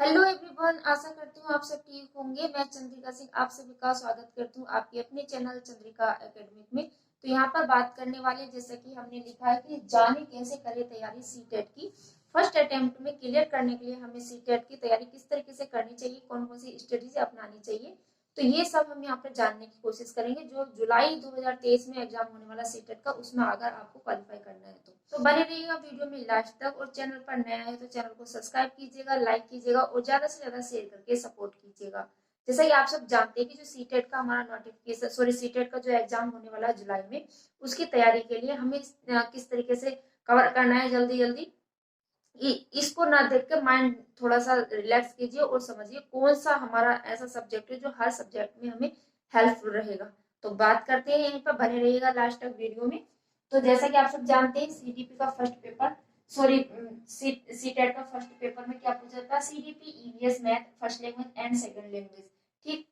Hello everyone, आशा करती हूँ आप सब ठीक होंगे। मैं चंद्रिका सिंह आप सभी का स्वागत करती हूँ आपके अपने चैनल चंद्रिका एकेडमिक में। तो यहाँ पर बात करने वाले, जैसा कि हमने लिखा है कि जाने कैसे करें तैयारी सीटेट की। फर्स्ट अटेम्प्ट में क्लियर करने के लिए हमें सीटेट की तैयारी किस तरीके से करनी चाहिए, कौन कौन सी स्ट्रेटेजी अपनानी चाहिए, तो ये सब हम यहाँ पर जानने की कोशिश करेंगे। जो जुलाई 2023 में एग्जाम होने वाला सीटेट का, उसमें अगर आपको क्वालिफाई करना है तो बने रहिएगा वीडियो में लास्ट तक। और चैनल पर नया है तो चैनल को सब्सक्राइब कीजिएगा, लाइक कीजिएगा और ज्यादा से ज्यादा शेयर करके सपोर्ट कीजिएगा। जैसा कि आप सब जानते हैं कि जो सीटेट का हमारा नोटिफिकेशन, सॉरी सीटेट का जो एग्जाम होने वाला है जुलाई में, उसकी तैयारी के लिए हमें किस तरीके से कवर करना है जल्दी जल्दी, इसको ना देख के माइंड थोड़ा सा रिलैक्स कीजिए और समझिए कौन सा हमारा ऐसा सब्जेक्ट है जो हर सब्जेक्ट में हमें हेल्पफुल रहेगा। तो बात करते हैं, यहीं पर बने रहिएगा लास्ट तक वीडियो में। तो जैसा कि आप सब जानते हैं, सीडीपी का फर्स्ट पेपर, सॉरी सीटेट का फर्स्ट पेपर में क्या पूछा था, CDP EVS math first language and second language. ठीक,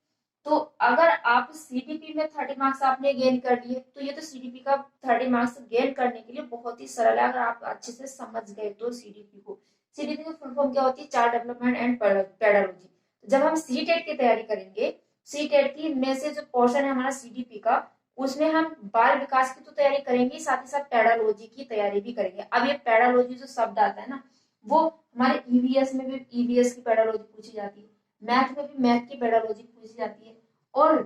तो अगर आप सीडीपी में 30 मार्क्स आपने गेन कर लिए, तो ये तो सीडीपी का 30 मार्क्स गेन करने के लिए बहुत ही सरल है, अगर आप अच्छे से समझ गए तो सीडीपी को। सीडीपी की फुल फॉर्म क्या होती है, चार्ट डेवलपमेंट एंड पेडागोजी। जब हम सीटेट की तैयारी करेंगे, सीटेट की में से जो पोर्शन है हमारा सीडीपी का, उसमें हम बाल विकास की तो तैयारी करेंगे, साथ ही साथ पेडालॉजी की तैयारी भी करेंगे। अब ये पेडालॉजी जो शब्द आता है ना, वो हमारे ईवीएस में भी ईवीएस की पेडालॉजी पूछी जाती है, मैथ में भी मैथ की पेडालॉजी पूछी जाती है। और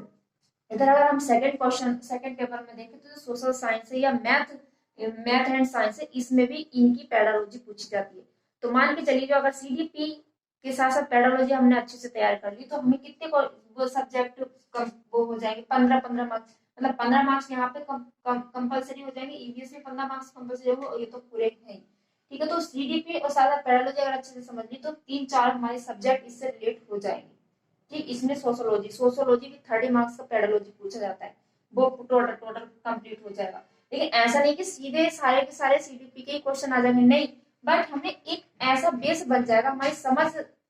इधर अगर हम सेकंड क्वेश्चन सेकंड पेपर में देखें तो जो सोशल साइंस है या मैथ मैथ एंड साइंस है, इसमें भी इनकी पेडालॉजी पूछी जाती है। तो मान के चलिए, जो अगर सीडीपी के साथ साथ पेडालॉजी हमने अच्छे से तैयार कर ली, तो हमें कितने वो सब्जेक्ट वो हो जाएंगे, 15-15 मार्क्स, मतलब 15 मार्क्स यहाँ पे कंपलसरी हो जाएंगे, ईवीएस में 15 मार्क्स कंपलसरी होगा, ये तो पूरे है। ठीक है, तो सीडीपी और साथ साथ पेडालॉजी अगर अच्छे से समझ ली तो 3-4 हमारे सब्जेक्ट इससे रिलेट हो जाएंगे। ठीक, इसमें सोशोलॉजी सोशोलॉजी भी 30 मार्क्स का पेडालॉजी पूछा जाता है, वो टोटल टोटल कंप्लीट हो जाएगा। लेकिन ऐसा नहीं कि सीधे सारे के सारे सीडीपी के ही क्वेश्चन आ जाएंगे, नहीं, बट हमें एक ऐसा बेस बन जाएगा, हमारी समझ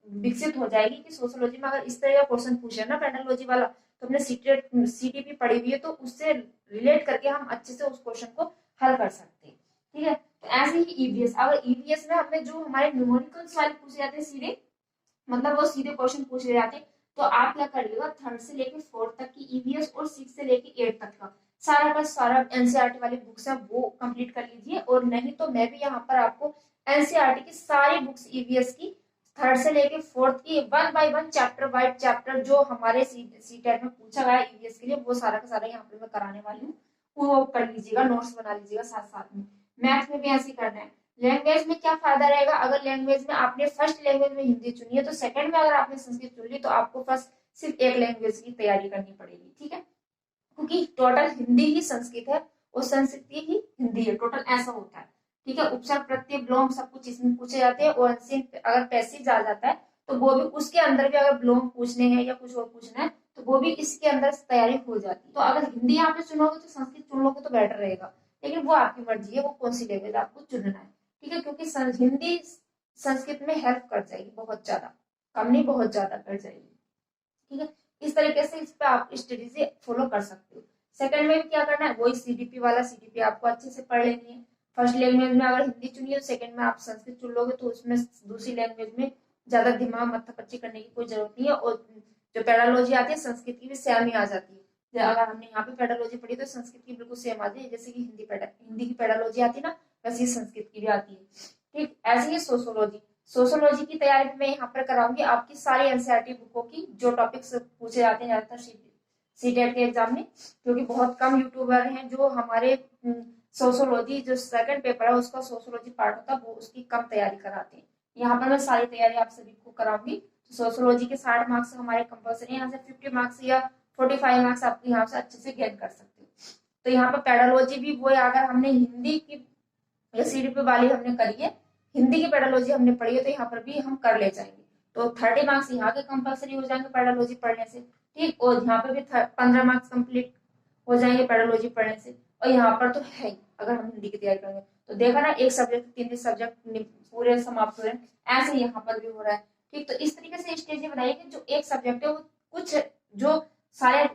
विकसित हो जाएगी कि सोशोलॉजी में अगर इस तरह का क्वेश्चन पूछे ना पेडालॉजी वाला, तो हमने सीटीपी पढ़ी हुई है तो उससे रिलेट करके हम अच्छे से उस क्वेश्चन को हल कर सकते हैं। ठीक है, तो ऐसे ही ईवीएस, अगर ईवीएस में हमें जो हमारे न्यूमेरिकल्स वाले पूछे जाते हैं सीधे, मतलब वो सीधे क्वेश्चन पूछे जाते हैं, तो आप क्या करिएगा, थर्ड से लेके फोर्थ तक की ईवीएस और 6 से लेके 8 तक का सारा का सारा एनसीईआरटी वाली बुक्स है वो कंप्लीट कर लीजिए। और नहीं तो मैं भी यहाँ पर आपको एनसीईआरटी की सारी बुक्स ईवीएस की थर्ड से लेके फोर्थ की one by one chapter by chapter जो हमारे सीटेट में पूछा गया है ईवीएस के लिए, वो सारा का सारा यहाँ पर मैं कराने वाली हूँ, वो कर लीजिएगा, नोट्स बना लीजिएगा साथ साथ में। मैथ में भी ऐसे ही करना है। लैंग्वेज में क्या फायदा रहेगा, अगर लैंग्वेज में आपने फर्स्ट लैंग्वेज में हिंदी चुनी है, तो सेकंड में अगर आपने संस्कृत चुन ली, तो आपको फर्स्ट सिर्फ एक लैंग्वेज की तैयारी करनी पड़ेगी। ठीक है, क्योंकि टोटल हिंदी ही संस्कृत है और संस्कृत ही हिंदी है, टोटल ऐसा होता है। ठीक है, उपसर्ग प्रत्यय ब्लोम सब कुछ इसमें पूछे जाते हैं। और अगर पैसेज आ जाता है, तो वो भी उसके अंदर भी अगर ब्लोम पूछने हैं या कुछ और पूछना है, तो वो भी इसके अंदर तैयारी हो जाती है। तो अगर हिंदी यहाँ पे चुनोगे तो संस्कृत चुन लोगे तो बेटर रहेगा, लेकिन वो आपकी मर्जी है, वो कौन सी लैंग्वेज आपको चुनना है। ठीक है, क्योंकि हिंदी संस्कृत में हेल्प कर जाएगी बहुत ज्यादा, कम नहीं बहुत ज्यादा कर जाएगी। ठीक है, इस तरीके से इस पे आप स्ट्रेटेजी फॉलो कर सकते हो। सेकंड में क्या करना है, वही सीडीपी वाला, सीडीपी आपको अच्छे से पढ़ लेनी है। फर्स्ट लैंग्वेज में अगर हिंदी चुनिए, तो सेकंड में आप संस्कृत चुन लोगे, तो उसमें दूसरी लैंग्वेज में ज्यादा दिमाग मत्थपच्ची करने की कोई जरूरत नहीं है। और जो पेडालॉजी आती है संस्कृत की भी सेम ही आ जाती है, अगर हमने यहाँ पे पेडालॉजी पढ़ी तो संस्कृत की बिल्कुल सेम आती है, जैसे कि हिंदी की पेडालॉजी आती है ना, वैसे ही संस्कृत की भी आती है। ठीक, ऐसे ही सोशोलॉजी सोशोलॉजी की तैयारी मैं यहाँ पर कराऊंगी आपकी सारी एनसीईआरटी बुकों की, जो टॉपिक्स पूछे जाते हैं ज्यादातर सीटेट के एग्जाम में, क्योंकि बहुत कम यूट्यूबर हैं जो हमारे सोशोलॉजी जो सेकंड पेपर है उसका सोशोलॉजी पार्ट होता है, वो उसकी कम तैयारी कराते हैं। यहाँ पर मैं सारी तैयारी आप सभी को कराऊंगी। तो सोशोलॉजी के 60 मार्क्स हमारे कंपल्सरी, यहाँ से 50 मार्क्स या 45 मार्क्स आप यहाँ से अच्छे से गेन कर सकते हो। तो यहाँ पर पेडालॉजी भी वो है, अगर हमने हिंदी की या सीडीपी वाली हमने करी है, हिंदी की पेडालॉजी हमने पढ़ी है, तो यहाँ पर भी हम कर ले जाएंगे। तो 30 मार्क्स यहाँ के कंपलसरी हो जाएंगे पेडालॉजी पढ़ने से। ठीक, और यहाँ पे भी 15 मार्क्स कंप्लीट हो जाएंगे पेडालॉजी पढ़ने से। और यहाँ पर तो है ही, अगर हम हिंदी की तैयारी करेंगे तो देखा ना, एक सब्जेक्ट 3 सब्जेक्ट पूरे समाप्त हो रहे हैं, ऐसे यहाँ पर भी हो रहा है। ठीक, तो इस तरीके से स्टेज बनाइए कि जो एक सब्जेक्ट है वो कुछ जो सारे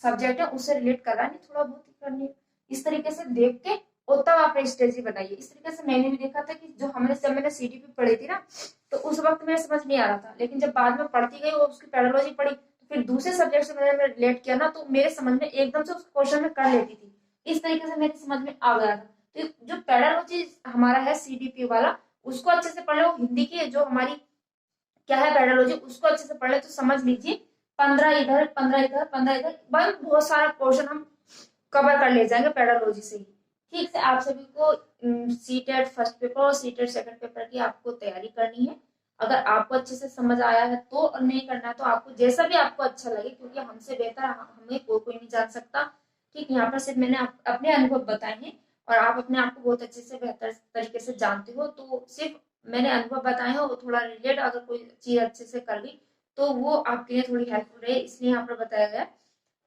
सब्जेक्ट है उससे रिलेट कर रहा है, नहीं थोड़ा बहुत ही करनी है। इस तरीके से देख के और तब आप स्ट्रेटजी बनाइए। इस तरीके से मैंने भी देखा था कि जो हमने जब मैंने सीडीपी पढ़ी थी ना, तो उस वक्त मेरे समझ नहीं आ रहा था, लेकिन जब बाद में पढ़ती गई और उसकी पेडोलॉजी पढ़ी, तो फिर दूसरे सब्जेक्ट से मैंने रिलेट किया ना, तो मेरे समझ में एकदम से उस क्वेश्चन में कर लेती थी। इस तरीके से मेरी समझ में आ गया था। तो जो पेडोलॉजी हमारा है सीडीपी वाला, उसको अच्छे से पढ़ लो। हिंदी की जो हमारी क्या है पेडोलॉजी, उसको अच्छे से पढ़ ले तो समझ लीजिए 15 इधर 15 इधर 15 इधर, भाई बहुत सारा क्वेश्चन हम कवर कर ले जाएंगे पेडोलॉजी से ही। ठीक से आप सभी को सीटेट फर्स्ट पेपर और सीटेट सेकंड पेपर की आपको तैयारी करनी है। अगर आपको अच्छे से समझ आया है तो, और नहीं करना है तो आपको जैसा भी आपको अच्छा लगे, क्योंकि हमसे बेहतर हमें कोई नहीं जान सकता। ठीक, यहाँ पर सिर्फ मैंने अपने अनुभव बताए हैं, और आप अपने आप को बहुत अच्छे से बेहतर तरीके से जानते हो, तो सिर्फ मैंने अनुभव बताए हैं और थोड़ा रिलेट अगर कोई चीज अच्छे से कर ली तो वो आपके लिए थोड़ी हेल्पफुल रहे, इसलिए यहाँ पर बताया गया।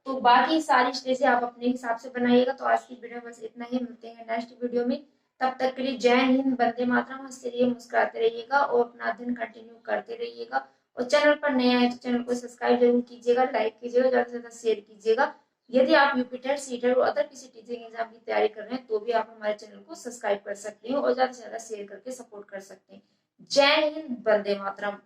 तो बाकी सारी स्टेजें आप अपने हिसाब से बनाइएगा। तो आज की वीडियो में बस इतना ही, मिलते हैं नेक्स्ट वीडियो में। तब तक के लिए जय हिंद, वंदे मातरम। हंसते रहिए, मुस्कुराते रहिएगा और अपना दिन कंटिन्यू करते रहिएगा। और चैनल पर नए आए तो चैनल को सब्सक्राइब जरूर कीजिएगा, लाइक कीजिएगा, ज्यादा से ज्यादा शेयर कीजिएगा। यदि आप यूपीटेट सीटेट और अदर किसी टीचिंग एग्जाम की तैयारी कर रहे हैं तो भी आप हमारे चैनल को सब्सक्राइब कर सकते हैं और ज्यादा से ज्यादा शेयर करके सपोर्ट कर सकते हैं। जय हिंद, वंदे मातरम।